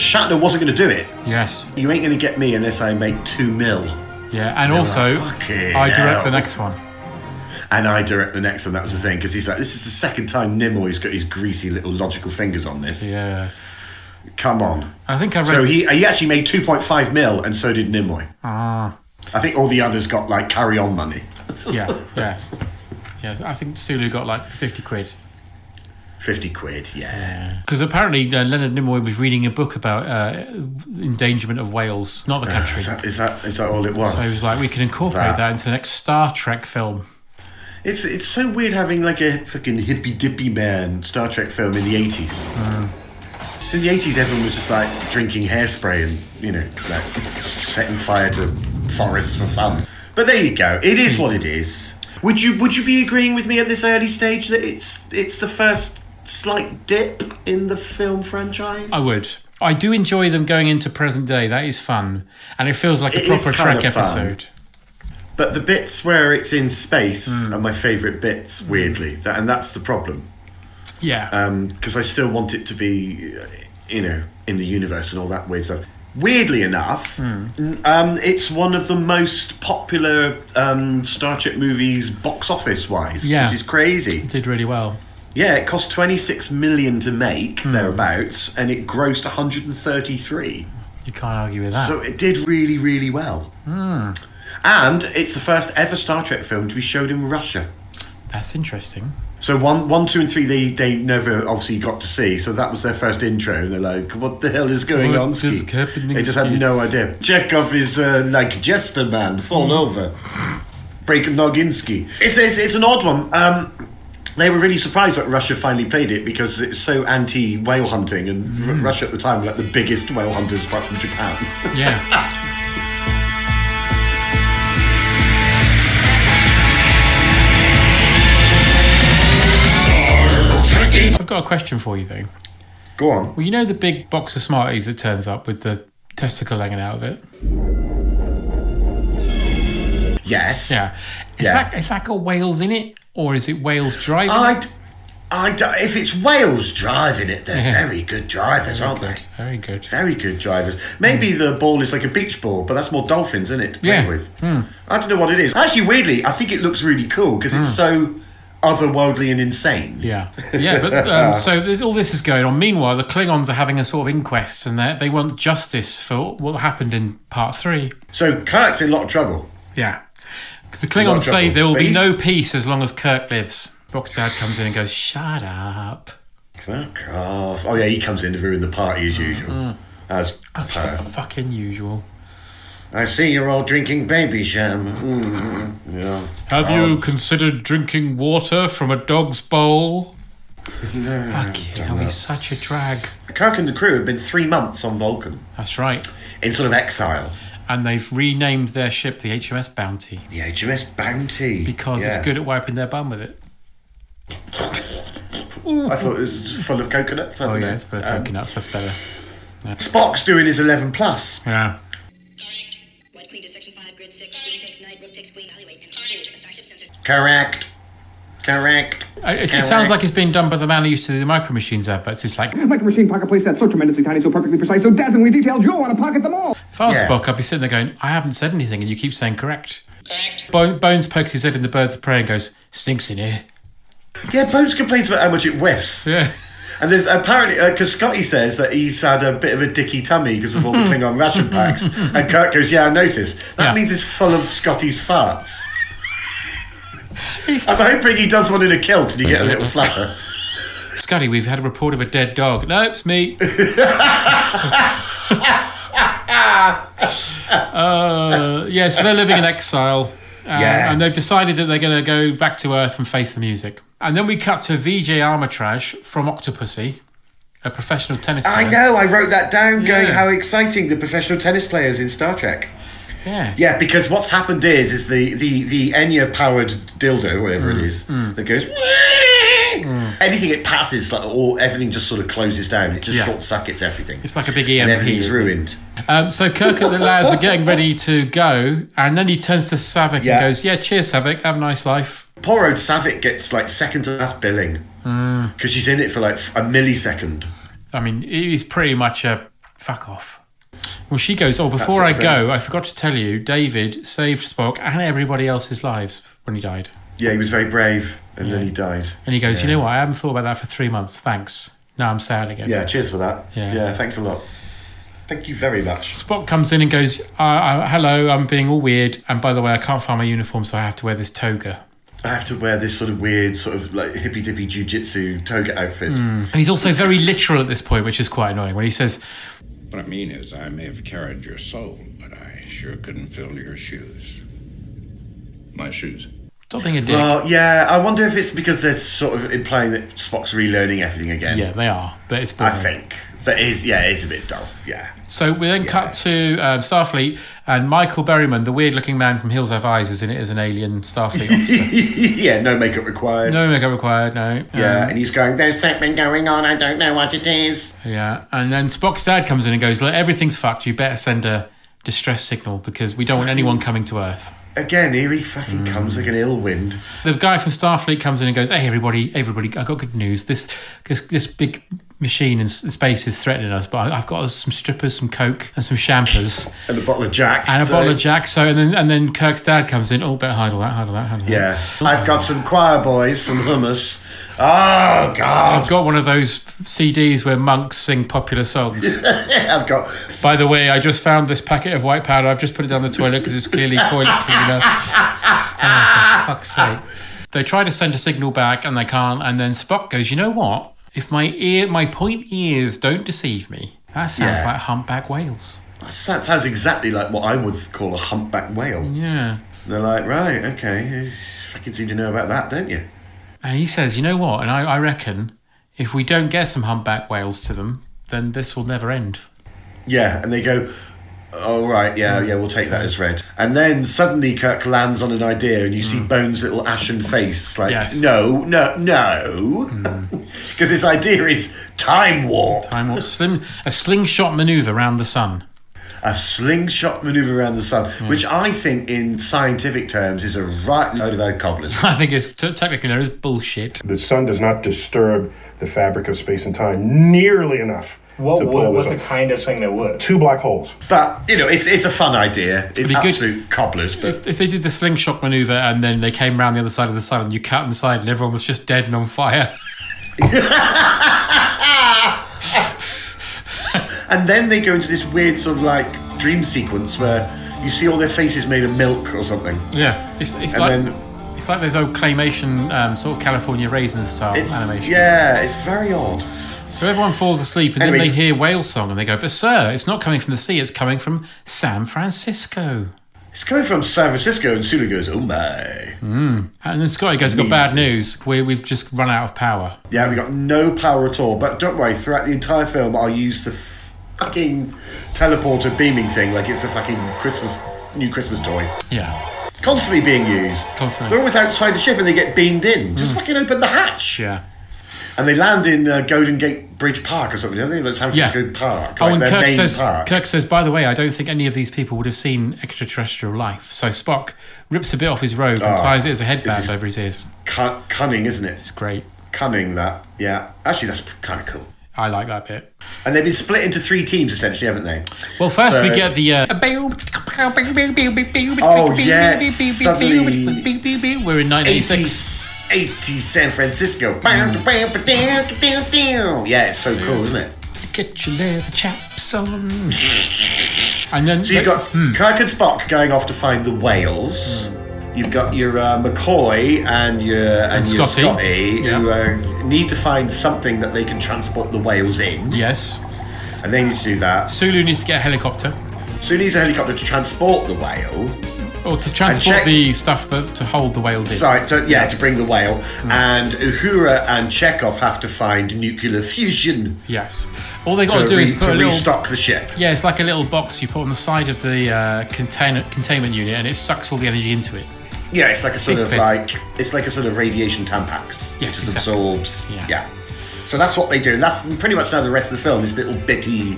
Shatner wasn't going to do it. Yes. You ain't going to get me unless I make $2 million. Yeah, and also, I direct the next one. And I direct the next one, that was the thing, because he's like, this is the second time Nimoy's got his greasy little logical fingers on this. Yeah. Come on. I think I read... So he actually made 2.5 million, and so did Nimoy. Ah. I think all the others got, like, carry-on money. Yeah. I think Sulu got, like, 50 quid. 50 quid, yeah. Because apparently Leonard Nimoy was reading a book about endangerment of whales, not the country. Is that all it was? So he was like, we can incorporate that into the next Star Trek film. It's so weird having like a fucking hippy-dippy man Star Trek film in the 80s. In the 80s, everyone was just like drinking hairspray and, like setting fire to forests for fun. But there you go. It is what it is. Would you be agreeing with me at this early stage that it's the first slight dip in the film franchise? I would. I do enjoy them going into present day. That is fun. And it feels like a proper Trek episode. But the bits where it's in space are my favourite bits, weirdly. And that's the problem. Yeah. Because I still want it to be, in the universe and all that weird stuff. Weirdly enough, it's one of the most popular Star Trek movies box office-wise, which is crazy. It did really well. Yeah, it cost $26 million to make, thereabouts, and it grossed 133. You can't argue with that. So it did really, really well. And it's the first ever Star Trek film to be showed in Russia. That's interesting. So 1, 2, and 3 they never obviously got to see. So that was their first intro, and they're like, "What the hell is going on?" They just had no idea. Chekov is like Jester Man, fall over, break Noginsky. It's an odd one. They were really surprised that Russia finally played it because it's so anti-whale hunting, and Russia at the time were like the biggest whale hunters apart from Japan. Yeah. I've got a question for you, though. Go on. Well, you know the big box of Smarties that turns up with the testicle hanging out of it? Yes. Yeah. Is that got whales in it? Or is it whales driving it? If it's whales driving it, they're very good drivers, aren't they? Very good. Very good drivers. Maybe the ball is like a beach ball, but that's more dolphins, isn't it, to play with? I don't know what it is. Actually, weirdly, I think it looks really cool because it's so otherworldly and insane. Yeah, but so all this is going on. Meanwhile, the Klingons are having a sort of inquest, and they want justice for what happened in Part 3. So Kirk's in a lot of trouble. Yeah. The Klingons say there will be no peace as long as Kirk lives. Spock's dad comes in and goes, "Shut up. Fuck off." Oh yeah, he comes in to ruin the party as usual. That's fucking usual. I see you're all drinking baby sham. Yeah. Have you considered drinking water from a dog's bowl? No. Fuck yeah, he's such a drag. Kirk and the crew have been 3 months on Vulcan. That's right. In sort of exile. And they've renamed their ship the HMS Bounty. The HMS Bounty. Because it's good at wiping their bum with it. I thought it was full of coconuts. Oh yeah, it's full of coconuts. That's better. Yeah. Spock's doing his 11 plus. Yeah. White Queen to Section 5, Grid 6, Queen takes Night, Rook takes Queen, Alleyway, and Food, Starship Sensors. Correct. It sounds like it's been done by the man who used to do the Micro Machines adverts. It's like, Micro Machine pocket playsets, so tremendously tiny, so perfectly precise, so dazzlingly detailed, you'll want to pocket them all. If I was Spock, I'd be sitting there going, I haven't said anything, and you keep saying correct. Bones pokes his head in the Birds of Prey and goes, stinks in here. Yeah, Bones complains about how much it whiffs. Yeah. And there's apparently, because Scotty says that he's had a bit of a dicky tummy because of all the Klingon ration packs. And Kirk goes, yeah, I noticed. That means it's full of Scotty's farts. I'm hoping he does one in a kilt and you get a little flatter. Scotty, we've had a report of a dead dog. No, it's me. So they're living in exile. And they've decided that they're going to go back to Earth and face the music. And then we cut to VJ Armitage from Octopussy, a professional tennis player. I know, I wrote that down going, how exciting, the professional tennis players in Star Trek. Yeah. Yeah, because what's happened is the Enya-powered dildo, whatever it is, that goes... Anything it passes, everything just sort of closes down. It just short-circuits everything. It's like a big EMP. And everything's ruined. So Kirk and the lads are getting ready to go, and then he turns to Savick and goes, cheers, Savick, have a nice life. Poor old Savick gets second to last billing because she's in it for a millisecond. I mean, he's pretty much a fuck off. Well, she goes, before I go, I forgot to tell you, David saved Spock and everybody else's lives when he died. Yeah, he was very brave, and then he died. And he goes, you know what, I haven't thought about that for 3 months, thanks. Now I'm sad again. Yeah, cheers for that. Yeah, thanks a lot. Thank you very much. Spock comes in and goes, hello, I'm being all weird, and by the way, I can't find my uniform, so I have to wear this toga. I have to wear this sort of weird, sort of like hippy-dippy jiu-jitsu toga outfit. And he's also very literal at this point, which is quite annoying, when he says... What I mean is, I may have carried your soul, but I sure couldn't fill your shoes. My shoes. Stop being a dick. Well, yeah, I wonder if it's because they're sort of implying that Spock's relearning everything again. Yeah, they are, but it's boring. I think. But it is a bit dull, yeah. So we then cut to Starfleet, and Michael Berryman, the weird-looking man from Hills Have Eyes, is in it as an alien Starfleet officer. Yeah, no makeup required. No makeup required, no. Yeah, and he's going, there's something going on, I don't know what it is. Yeah, and then Spock's dad comes in and goes, look, everything's fucked, you better send a distress signal, because we don't want anyone coming to Earth. Again, here he fucking comes like an ill wind. The guy from Starfleet comes in and goes, hey, everybody, I got good news. This big machine in space is threatening us, but I've got some strippers, some coke, and some champers. And a bottle of Jack. Bottle of Jack. So, and then Kirk's dad comes in, better hide all that. Yeah. I've got some choir boys, some hummus. Oh, God. I've got one of those CDs where monks sing popular songs. I've got... By the way, I just found this packet of white powder. I've just put it down the toilet because it's clearly toilet cleaner. Oh, for fuck's sake. They try to send a signal back and they can't. And then Spock goes, you know what? If my point ears don't deceive me, that sounds like humpback whales. That sounds exactly like what I would call a humpback whale. Yeah. They're like, right, okay. You fucking seem to know about that, don't you? And he says, you know what? And I reckon if we don't get some humpback whales to them, then this will never end. Yeah, and they go, oh, right, yeah, we'll take that as read. And then suddenly Kirk lands on an idea and you see Bones' little ashen face like, no. Because his idea is time warp. Time warp. A slingshot manoeuvre around the sun. A slingshot manoeuvre around the sun, which I think in scientific terms is a right load of old cobblers. I think it's technically there is bullshit. The sun does not disturb the fabric of space and time nearly enough. What's the kind of thing that would? 2 black holes. But, it's a fun idea. It's absolute cobblers. But if they did the slingshot manoeuvre and then they came around the other side of the sun and you cut inside and everyone was just dead and on fire. And then they go into this weird sort of like dream sequence where you see all their faces made of milk or something. Yeah, it's like those old claymation sort of California Raisins style animation. Yeah, it's very odd. So everyone falls asleep and then they hear whale song and they go, but sir, it's not coming from the sea, it's coming from San Francisco. It's coming from San Francisco, and Sulu goes, oh my. And then Scotty goes, got bad news, we've just run out of power. Yeah, we got no power at all, but don't worry, throughout the entire film I'll use the fucking teleporter beaming thing like it's a fucking new Christmas toy. Yeah. Constantly being used. Constantly. They're always outside the ship and they get beamed in. Just fucking open the hatch. Yeah. And they land in Golden Gate Bridge Park or something, don't they? Like San Francisco Park. Like and Kirk says, by the way, I don't think any of these people would have seen extraterrestrial life. So Spock rips a bit off his robe and ties it as a headband over his ears. Cunning, isn't it? It's great. Cunning, that. Yeah. Actually, that's kind of cool. I like that bit. And they've been split into 3 teams, essentially, haven't they? Well, first we get the... oh, yes. Suddenly... We're in 1986. 80 San Francisco. Yeah, it's so cool, isn't it? Get your leather chaps on. And then... So you've got Kirk and Spock going off to find the whales. You've got your McCoy and your Scotty who need to find something that they can transport the whales in. Yes. And they need to do that. Sulu needs to get a helicopter. Sulu needs a helicopter to transport the whale. Or to transport the stuff to hold the whales in. Sorry, to bring the whale. And Uhura and Chekov have to find nuclear fusion. Yes. All they got to do is put a little... restock the ship. Yeah, it's like a little box you put on the side of the containment unit and it sucks all the energy into it. Yeah, it's like a sort of radiation Tampax. Yes, it exactly. absorbs. Yeah. So that's what they do. And that's pretty much now the rest of the film is little bitty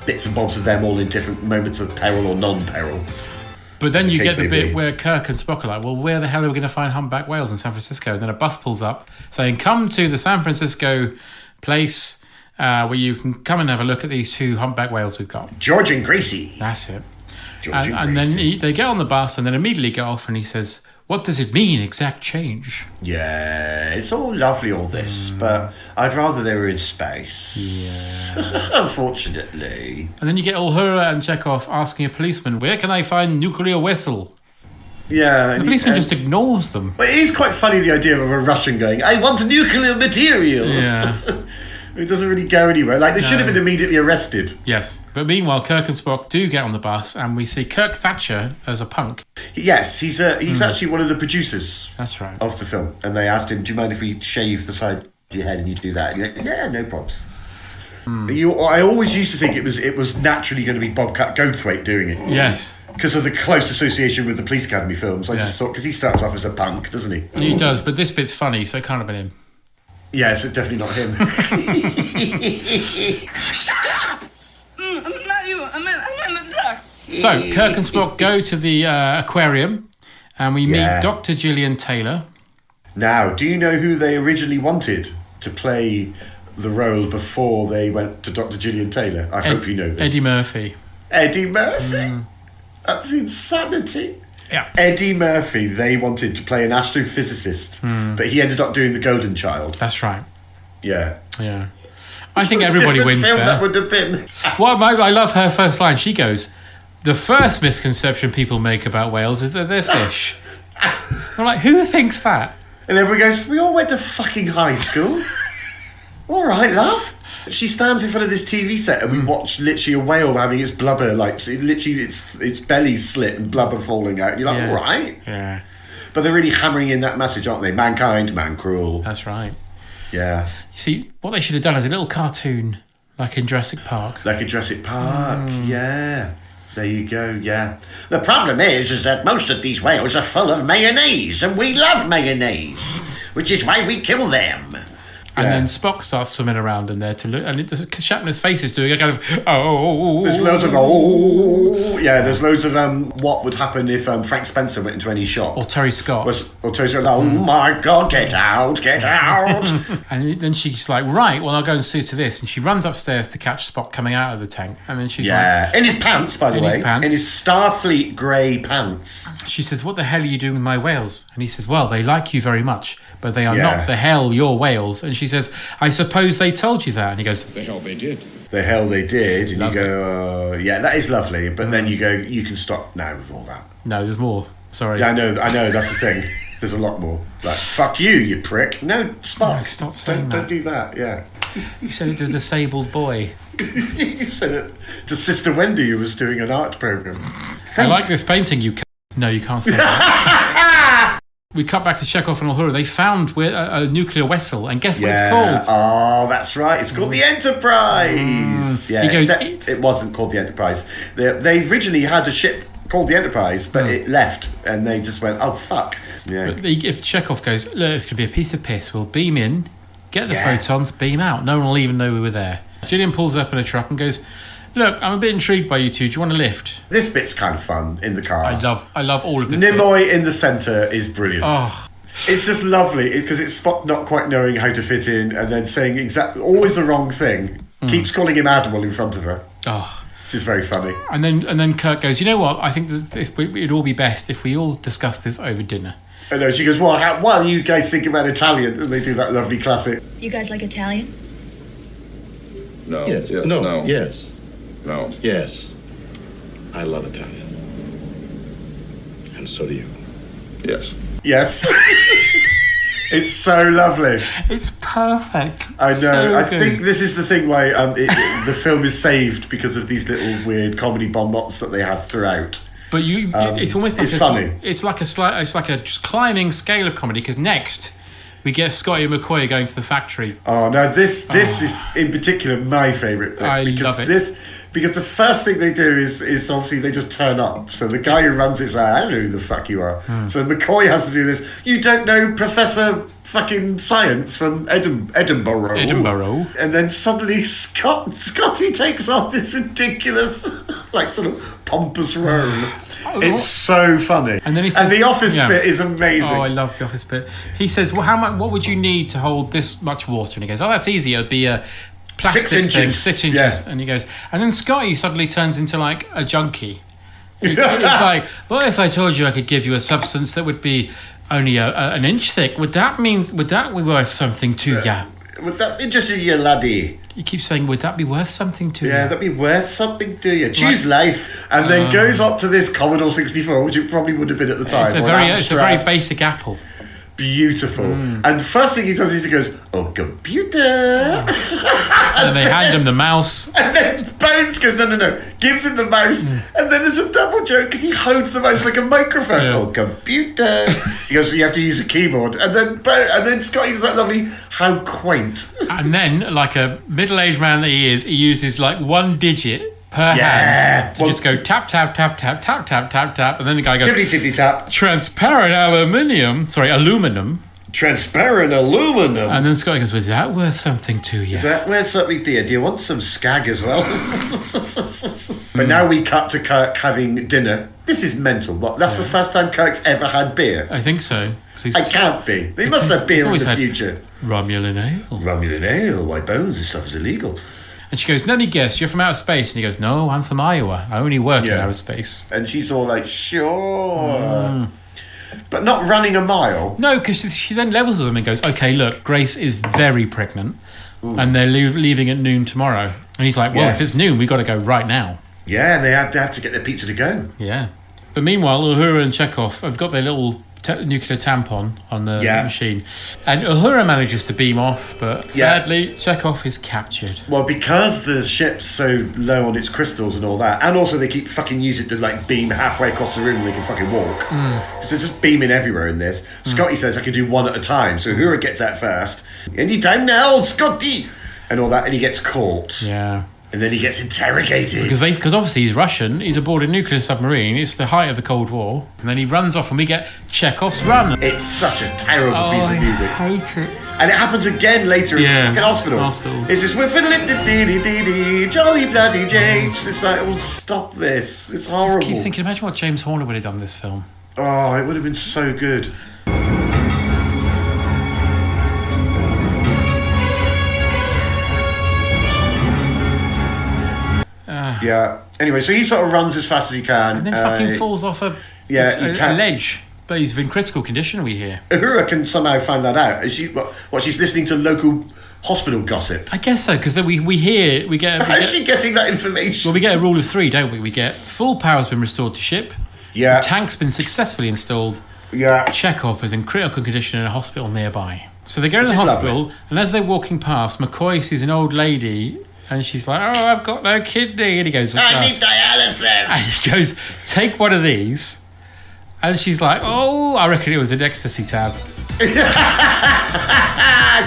bits and bobs of them all in different moments of peril or non-peril. But then you get the bit where Kirk and Spock are like, well, where the hell are we going to find humpback whales in San Francisco? And then a bus pulls up saying, come to the San Francisco place where you can come and have a look at these 2 humpback whales we've got. George and Gracie. That's it. George And then they get on the bus and then immediately get off, and he says, "What does it mean, exact change?" Yeah, it's all lovely, all this, but I'd rather they were in space. Yeah. Unfortunately. And then you get Uhura and Chekov asking a policeman, "Where can I find nuclear vessel?" Yeah. The policeman just ignores them. But it is quite funny, the idea of a Russian going, "I want nuclear material." Yeah. It doesn't really go anywhere. Like, they should have been immediately arrested. Yes. But meanwhile, Kirk and Spock do get on the bus, and we see Kirk Thatcher as a punk. Yes, he's actually one of the producers. That's right. Of the film. And they asked him, "Do you mind if we shave the side of your head and you do that?" And you're like, "Yeah, no probs." I always used to think it was naturally going to be Bobcat Goldthwait doing it. Yes. Because of the close association with the Police Academy films. I just thought, because he starts off as a punk, doesn't he? He does, but this bit's funny, so it can't have been him. Yeah, so definitely not him. Shut up! Not you. I'm in the duck. So, Kirk and Spock go to the aquarium, and we meet Dr. Gillian Taylor. Now, do you know who they originally wanted to play the role before they went to Dr. Gillian Taylor? I hope you know this. Eddie Murphy. Eddie Murphy? That's insanity. Yeah. Eddie Murphy, they wanted to play an astrophysicist, but he ended up doing The Golden Child. That's right. Yeah. Yeah. I think everybody wins film there. That would have been. Well, I love her first line. She goes, "The first misconception people make about whales is that they're fish." I'm like, who thinks that? And everyone goes, "We all went to fucking high school." All right, love. She stands in front of this TV set and we watch literally a whale having its blubber, like, so literally its belly slit and blubber falling out. And you're like, all right. Yeah. But they're really hammering in that message, aren't they? Mankind, man cruel. That's right. Yeah. You see, what they should have done is a little cartoon, like in Jurassic Park. Like in Jurassic Park, yeah. There you go, yeah. The problem is that most of these whales are full of mayonnaise, and we love mayonnaise, which is why we kill them. And then Spock starts swimming around in there to look, and Shatner's face is doing a kind of There's loads of there's loads of what would happen if Frank Spencer went into any shop. Or Terry Scott. Or Terry Scott, oh my God, get out. And then she's like, right, well, I'll go and see to this. And she runs upstairs to catch Spock coming out of the tank. And then she's like... in his pants, by the way. In his Starfleet grey pants. She says, "What the hell are you doing with my whales?" And he says, "Well, they like you very much, but they are not the hell your whales." And she says, "I suppose they told you that." And he goes, "The hell they did." The hell they did. And lovely. You go, yeah, that is lovely. But then you go, you can stop now with all that. No, there's more. Sorry. Yeah, I know, that's the thing. There's a lot more. Like, fuck you prick. No, Spock. No, stop saying Don't do that, yeah. You said it to a disabled boy. You said it to Sister Wendy, who was doing an art programme. I like this painting, you No, you can't say that. We cut back to Chekov and Uhura. They found a nuclear vessel, and guess what it's called? Oh, that's right. It's called the Enterprise. Yeah, except it wasn't called the Enterprise. They originally had a ship called the Enterprise, but it left, and they just went, oh, fuck. Yeah. But Chekov goes, look, it's going to be a piece of piss. We'll beam in, get the photons, beam out. No one will even know we were there. Gillian pulls up in a truck and goes, look, I'm a bit intrigued by you two. Do you want to lift? This bit's kind of fun in the car. I love all of this. Nimoy in the centre is brilliant. Oh. It's just lovely because it's Spock not quite knowing how to fit in and then saying always the wrong thing. Keeps calling him Admiral in front of her. Oh. Which is very funny. And then Kirk goes, you know what? I think that it'd all be best if we all discuss this over dinner. I know. She goes, well, why do you guys think about Italian? And they do that lovely classic. You guys like Italian? No. Yes. Yeah, No. Yes. No. Yes. I love Italian. And so do you. Yes. Yes. It's so lovely. It's perfect. I know. So I think this is the thing why the film is saved because of these little weird comedy bon mots that they have throughout. But it's almost like it's funny. It's like a just climbing scale of comedy because next we get Scotty and McCoy going to the factory. Oh no! This is in particular my favourite bit. I love it. Because the first thing they do is obviously they just turn up. So the guy who runs it's like, I don't know who the fuck you are. So McCoy has to do this. You don't know Professor fucking Science from Edinburgh. And then suddenly Scotty takes on this ridiculous, like sort of pompous role. It's so funny. And then he says, the office bit is amazing. Oh, I love the office bit. He says, well, how much? What would you need to hold this much water? And he goes, oh, that's easy. It'd be plastic 6 inches. thing, 6 inches. Yeah. And he goes, and then Scotty suddenly turns into like a junkie. It's like, what if I told you I could give you a substance that would be only an inch thick? Would that be worth something to ya? Would that interest you, laddie? You keep saying, would that be worth something to you? Yeah, that'd be worth something to you. Choose life. And then goes up to this Commodore 64, which it probably would have been at the time. It's a very basic Apple. Beautiful. And the first thing he does is he goes, "Oh, computer." And they hand him the mouse. And then Bones goes, no. Gives him the mouse. And then there's a double joke because he holds the mouse like a microphone. Yeah. Oh, computer. He goes, so you have to use a keyboard. And then Scotty's like, lovely, how quaint. And then, like a middle-aged man that he is, he uses like one digit per hand to just go tap, tap, tap, tap, tap, tap, tap, tap. And then the guy goes, tippity, tippity, tap. Transparent aluminum. Transparent aluminum. And then Scotty goes, was that worth something to you? Is that worth something, dear? Do you want some skag as well? But now we cut to Kirk having dinner. This is mental. What? That's the first time Kirk's ever had beer? I think so. I can't be. They must have beer in the future. Romulan ale. Romulan ale. Why, Bones, this stuff is illegal. And she goes, let me guess, you're from outer space. And he goes, no, I'm from Iowa. I only work in outer space. And she's all like, sure. But not running a mile. No, because she then levels with him and goes, okay, look, Grace is very pregnant. And they're leaving at noon tomorrow. And he's like, well, if it's noon, we've got to go right now. Yeah, and they have to get their pizza to go. Yeah. But meanwhile, Uhura and Chekov have got their little nuclear tampon on the machine. And Uhura manages to beam off, but sadly, Chekov is captured. Well, because the ship's so low on its crystals and all that, and also they keep fucking using it to like beam halfway across the room and they can fucking walk. So just beaming everywhere in this. Scotty says I can do one at a time, so Uhura gets out first. Anytime now, Scotty! And all that, and he gets caught. Yeah. And then he gets interrogated. Because obviously he's Russian, he's aboard a nuclear submarine, it's the height of the Cold War, and then he runs off and we get Chekov's Run. It's such a terrible piece of music. I hate it. And it happens again later in the fucking hospital. It's just, we're fiddling jolly bloody James. It's like, oh, stop this. It's horrible. I just keep thinking, imagine what James Horner would have done with this film. Oh, it would have been so good. Yeah. Anyway, so he sort of runs as fast as he can. And then fucking falls off a ledge. But he's in critical condition, we hear. Uhura can somehow find that out. She's listening to local hospital gossip. I guess so, because we get... How is she getting that information? Well, we get a rule of 3, don't we? We get full power's been restored to ship. Yeah. The tank's been successfully installed. Yeah. Chekov is in critical condition in a hospital nearby. So they go to the hospital, and as they're walking past, McCoy sees an old lady... And she's like, oh, I've got no kidney. And he goes, I need dialysis. And he goes, take one of these. And she's like, oh, I reckon it was an ecstasy tab. She's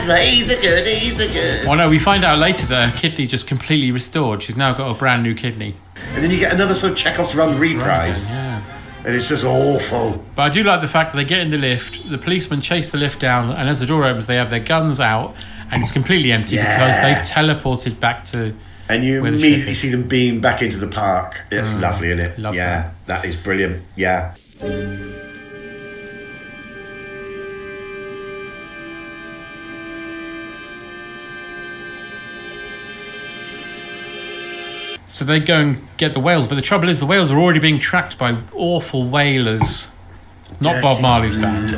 like, he's a good. Well, no, we find out later that her kidney just completely restored. She's now got a brand new kidney. And then you get another sort of Chekhov's Run reprise. Yeah. And it's just awful. But I do like the fact that they get in the lift, the policemen chase the lift down, and as the door opens, they have their guns out, and it's completely empty because they've teleported back to. And you immediately see them beam back into the park. It's lovely, isn't it? Lovely. Yeah, that is brilliant. Yeah. So they go and get the whales, but the trouble is the whales are already being tracked by awful whalers. Not Bob Marley's band.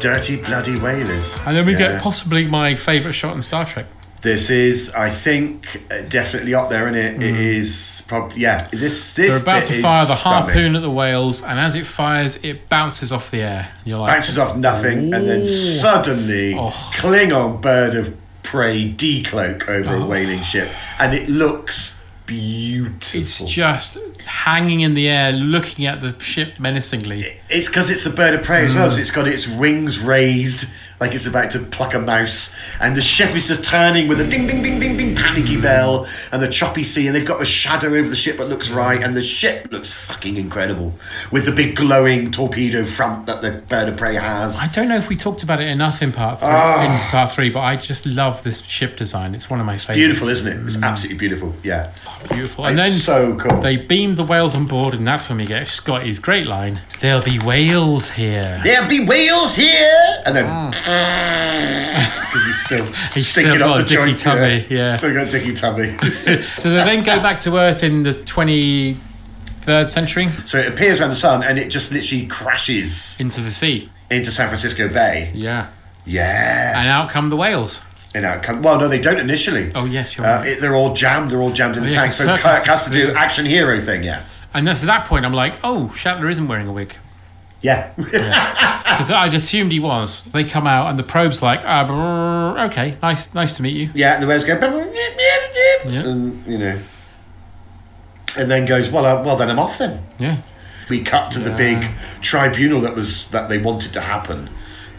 Dirty bloody whalers. And then we get possibly my favourite shot in Star Trek. This is, I think, definitely up there, isn't it? It is probably, this They're about to fire the stunning. harpoon at the whales, and as it fires, it bounces off the air. You're like, bounces off nothing, and then suddenly Klingon bird of prey decloak over a whaling ship, and it looks beautiful. It's just hanging in the air, looking at the ship menacingly. It's because it's a bird of prey as well, so it's got its wings raised like it's about to pluck a mouse, and the ship is just turning with a ding ding ding ding ding panicky bell, and the choppy sea, and they've got the shadow over the ship that looks right, and the ship looks fucking incredible with the big glowing torpedo front that the bird of prey has. I don't know if we talked about it enough in part three, but I just love this ship design. It's one of my favorites. Beautiful, isn't it? It's absolutely beautiful. Yeah, beautiful. And then so cool. They beam the whales on board, and that's when we get Scotty's great line: "There'll be whales here." There'll be whales here. And then because he's stinking got up a the dicky joint. tummy. Yeah. Still got a dicky tummy. So they then go back to Earth in the 23rd century. So it appears around the sun, and it just literally crashes into the sea, into San Francisco Bay. Yeah. And out come the whales. Well, no, they don't initially. Oh yes, you're right. They're all jammed in the tank. So Kirk has to do action hero thing. Yeah. And that's at that point I'm like, oh, Shatner isn't wearing a wig. Yeah. Because I'd assumed he was. They come out and the probe's like, okay, nice to meet you. Yeah, and the whales go, and and then goes, well, then I'm off then. Yeah. We cut to the big tribunal that they wanted to happen.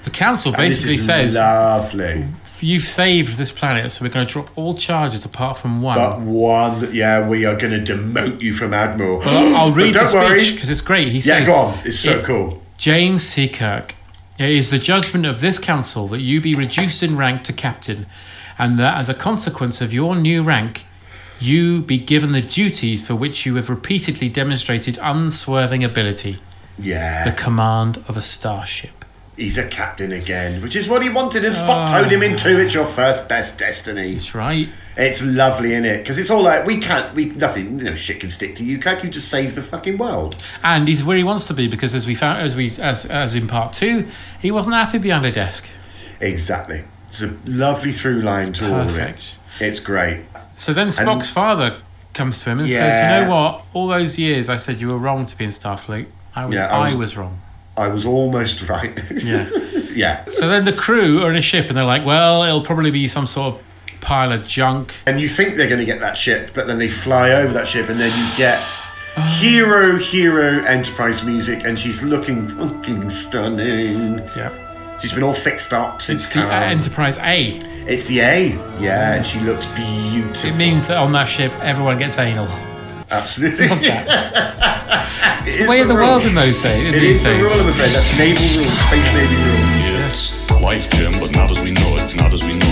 The council basically says, lovely. You've saved this planet, so we're going to drop all charges apart from one. But one, we are going to demote you from Admiral. Well, I'll read the speech because it's great. He says, go on. It's so cool. James C. Kirk, it is the judgment of this council that you be reduced in rank to captain, and that as a consequence of your new rank, you be given the duties for which you have repeatedly demonstrated unswerving ability. Yeah. The command of a starship. He's a captain again, which is what he wanted, and Spock told him into it's your first best destiny. That's right. It's lovely, isn't it? Because it's all like nothing, shit can stick to you. Can't you just save the fucking world? And he's where he wants to be because as we found, as in part 2, he wasn't happy behind a desk. Exactly. It's a lovely through line to all of it. It's great. So then Spock's father comes to him and says, "You know what? All those years I said you were wrong to be in Starfleet. I was wrong. I was almost right." Yeah. Yeah. So then the crew are in a ship and they're like, well, it'll probably be some sort of pile of junk. And you think they're going to get that ship, but then they fly over that ship and then you get hero Enterprise music, and she's looking fucking stunning. Yeah. She's been all fixed up since it's the Enterprise A. It's the A, yeah, and she looks beautiful. It means that on that ship everyone gets anal. Absolutely. Love that. It's the way of the world in those days. It is the rule, I'm afraid. That's naval rules, space navy rules. It's life, Jim, but not as we know it. Not as we know